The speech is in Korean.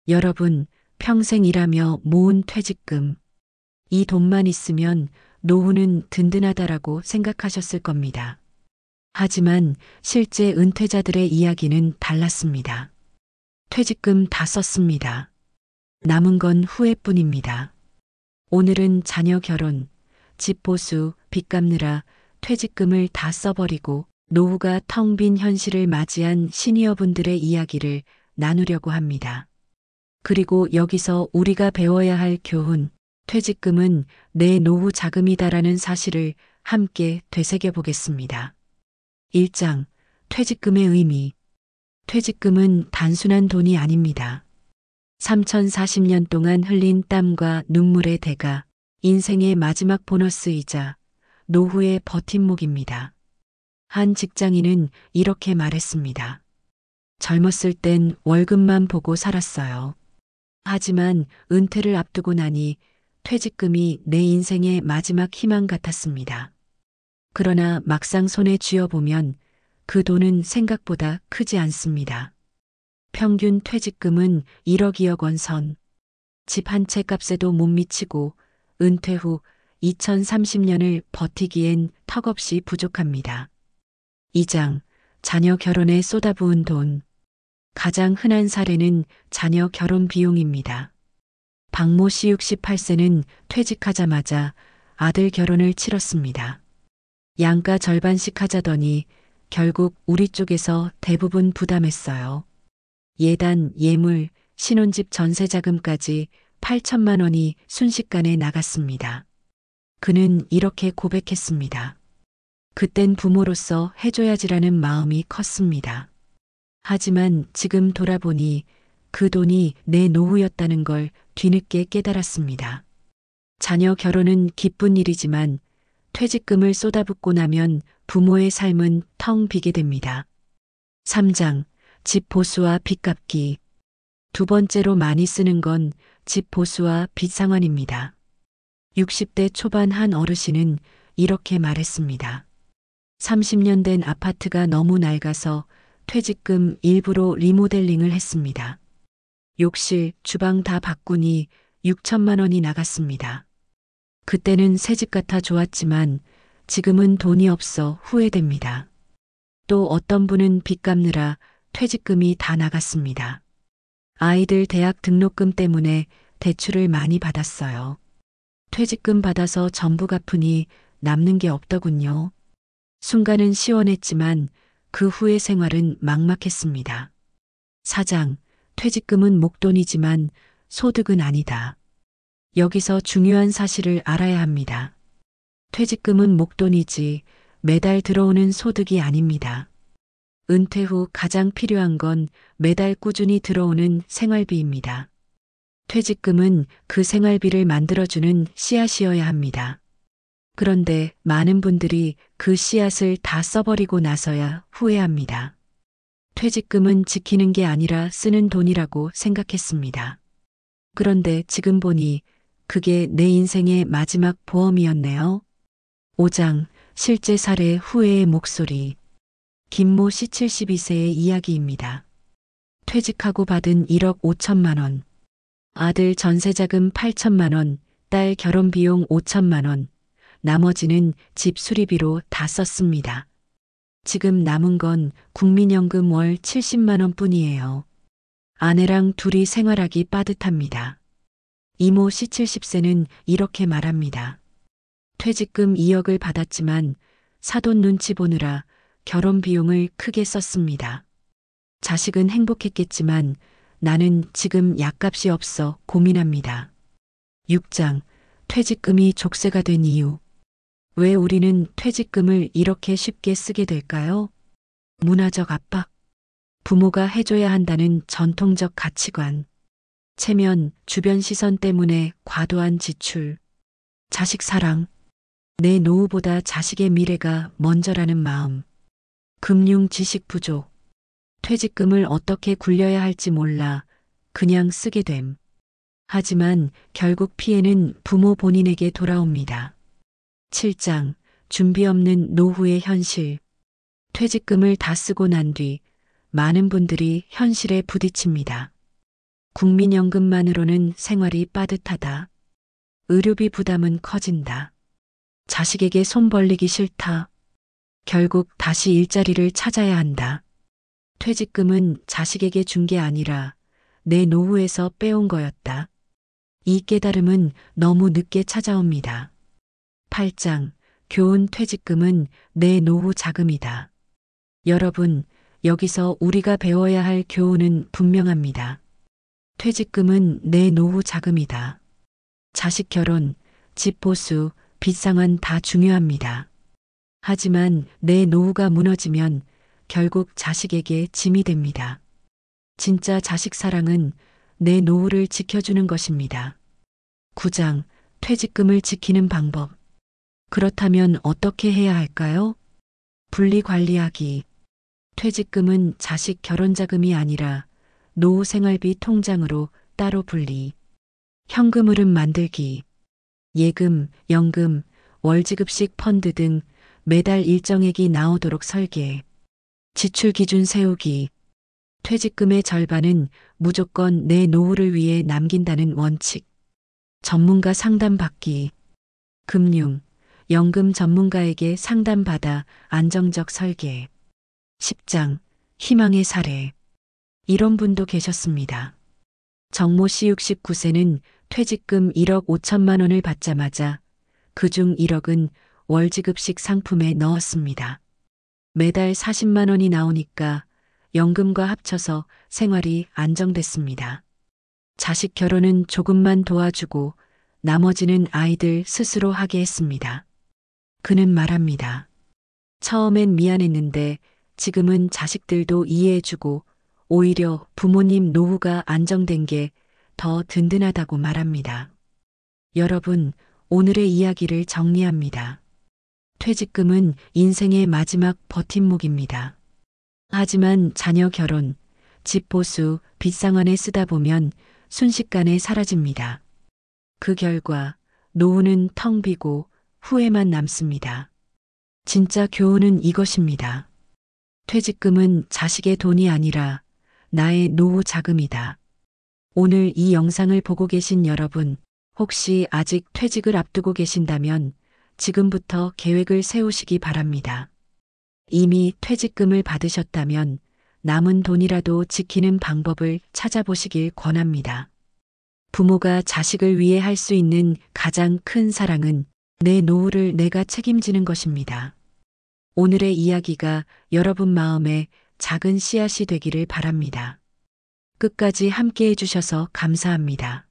여러분, 평생 일하며 모은 퇴직금. 이 돈만 있으면 노후는 든든하다라고 생각하셨을 겁니다. 하지만 실제 은퇴자들의 이야기는 달랐습니다. 퇴직금 다 썼습니다. 남은 건 후회뿐입니다. 오늘은 자녀 결혼, 집 보수, 빚 갚느라 퇴직금을 다 써버리고 노후가 텅 빈 현실을 맞이한 시니어분들의 이야기를 나누려고 합니다. 그리고 여기서 우리가 배워야 할 교훈, 퇴직금은 내 노후 자금이다라는 사실을 함께 되새겨 보겠습니다. 1장, 퇴직금의 의미. 퇴직금은 단순한 돈이 아닙니다. 3040년 동안 흘린 땀과 눈물의 대가, 인생의 마지막 보너스이자 노후의 버팀목입니다. 한 직장인은 이렇게 말했습니다. 젊었을 땐 월급만 보고 살았어요. 하지만 은퇴를 앞두고 나니 퇴직금이 내 인생의 마지막 희망 같았습니다. 그러나 막상 손에 쥐어보면 그 돈은 생각보다 크지 않습니다. 평균 퇴직금은 1억 2억 원 선. 집 한 채 값에도 못 미치고 은퇴 후 2030년을 버티기엔 턱없이 부족합니다. 2장, 자녀 결혼에 쏟아부은 돈. 가장 흔한 사례는 자녀 결혼 비용입니다. 박모 씨 68세는 퇴직하자마자 아들 결혼을 치렀습니다. 양가 절반씩 하자더니 결국 우리 쪽에서 대부분 부담했어요. 예단, 예물, 신혼집 전세 자금까지 8천만 원이 순식간에 나갔습니다. 그는 이렇게 고백했습니다. 그땐 부모로서 해줘야지라는 마음이 컸습니다. 하지만 지금 돌아보니 그 돈이 내 노후였다는 걸 뒤늦게 깨달았습니다. 자녀 결혼은 기쁜 일이지만 퇴직금을 쏟아붓고 나면 부모의 삶은 텅 비게 됩니다. 3장, 집 보수와 빚 갚기. 두 번째로 많이 쓰는 건 집 보수와 빚 상환입니다. 60대 초반 한 어르신은 이렇게 말했습니다. 30년 된 아파트가 너무 낡아서 퇴직금 일부로 리모델링을 했습니다. 욕실, 주방 다 바꾸니 6천만 원이 나갔습니다. 그때는 새집 같아 좋았지만 지금은 돈이 없어 후회됩니다. 또 어떤 분은 빚 갚느라 퇴직금이 다 나갔습니다. 아이들 대학 등록금 때문에 대출을 많이 받았어요. 퇴직금 받아서 전부 갚으니 남는 게 없더군요. 순간은 시원했지만 그 후의 생활은 막막했습니다. 4장, 퇴직금은 목돈이지만 소득은 아니다. 여기서 중요한 사실을 알아야 합니다. 퇴직금은 목돈이지 매달 들어오는 소득이 아닙니다. 은퇴 후 가장 필요한 건 매달 꾸준히 들어오는 생활비입니다. 퇴직금은 그 생활비를 만들어주는 씨앗이어야 합니다. 그런데 많은 분들이 그 씨앗을 다 써버리고 나서야 후회합니다. 퇴직금은 지키는 게 아니라 쓰는 돈이라고 생각했습니다. 그런데 지금 보니 그게 내 인생의 마지막 보험이었네요. 5장, 실제 사례 후회의 목소리. 김모 씨 72세의 이야기입니다. 퇴직하고 받은 1억 5천만 원. 아들 전세자금 8천만 원, 딸 결혼비용 5천만 원. 나머지는 집 수리비로 다 썼습니다. 지금 남은 건 국민연금 월 70만 원 뿐이에요. 아내랑 둘이 생활하기 빠듯합니다. 이모 씨 70세는 이렇게 말합니다. 퇴직금 2억을 받았지만 사돈 눈치 보느라 결혼 비용을 크게 썼습니다. 자식은 행복했겠지만 나는 지금 약값이 없어 고민합니다. 6장, 퇴직금이 족쇄가 된 이유. 왜 우리는 퇴직금을 이렇게 쉽게 쓰게 될까요? 문화적 압박, 부모가 해줘야 한다는 전통적 가치관, 체면, 주변 시선 때문에 과도한 지출, 자식 사랑, 내 노후보다 자식의 미래가 먼저라는 마음, 금융 지식 부족, 퇴직금을 어떻게 굴려야 할지 몰라 그냥 쓰게 됨. 하지만 결국 피해는 부모 본인에게 돌아옵니다. 7장, 준비 없는 노후의 현실. 퇴직금을 다 쓰고 난 뒤 많은 분들이 현실에 부딪힙니다. 국민연금만으로는 생활이 빠듯하다. 의료비 부담은 커진다. 자식에게 손 벌리기 싫다. 결국 다시 일자리를 찾아야 한다. 퇴직금은 자식에게 준 게 아니라 내 노후에서 빼온 거였다. 이 깨달음은 너무 늦게 찾아옵니다. 8장 교훈 퇴직금은 내 노후 자금이다. 여러분, 여기서 우리가 배워야 할 교훈은 분명합니다. 퇴직금은 내 노후 자금이다. 자식 결혼, 집 보수, 빚상환 다 중요합니다. 하지만 내 노후가 무너지면 결국 자식에게 짐이 됩니다. 진짜 자식 사랑은 내 노후를 지켜주는 것입니다. 9장 퇴직금을 지키는 방법. 그렇다면 어떻게 해야 할까요? 분리 관리하기. 퇴직금은 자식 결혼 자금이 아니라 노후 생활비 통장으로 따로 분리. 현금 흐름 만들기. 예금, 연금, 월지급식 펀드 등 매달 일정액이 나오도록 설계. 지출 기준 세우기. 퇴직금의 절반은 무조건 내 노후를 위해 남긴다는 원칙. 전문가 상담받기. 금융, 연금 전문가에게 상담받아 안정적 설계. 10장 희망의 사례. 이런 분도 계셨습니다. 정모 씨 69세는 퇴직금 1억 5천만 원을 받자마자 그중 1억은 월지급식 상품에 넣었습니다. 매달 40만 원이 나오니까 연금과 합쳐서 생활이 안정됐습니다. 자식 결혼은 조금만 도와주고 나머지는 아이들 스스로 하게 했습니다. 그는 말합니다. 처음엔 미안했는데 지금은 자식들도 이해해주고 오히려 부모님 노후가 안정된 게 더 든든하다고 말합니다. 여러분, 오늘의 이야기를 정리합니다. 퇴직금은 인생의 마지막 버팀목입니다. 하지만 자녀 결혼, 집 보수, 빚상환에 쓰다 보면 순식간에 사라집니다. 그 결과 노후는 텅 비고 후회만 남습니다. 진짜 교훈은 이것입니다. 퇴직금은 자식의 돈이 아니라 나의 노후 자금이다. 오늘 이 영상을 보고 계신 여러분, 혹시 아직 퇴직을 앞두고 계신다면 지금부터 계획을 세우시기 바랍니다. 이미 퇴직금을 받으셨다면 남은 돈이라도 지키는 방법을 찾아보시길 권합니다. 부모가 자식을 위해 할 수 있는 가장 큰 사랑은 내 노후를 내가 책임지는 것입니다. 오늘의 이야기가 여러분 마음에 작은 씨앗이 되기를 바랍니다. 끝까지 함께 해주셔서 감사합니다.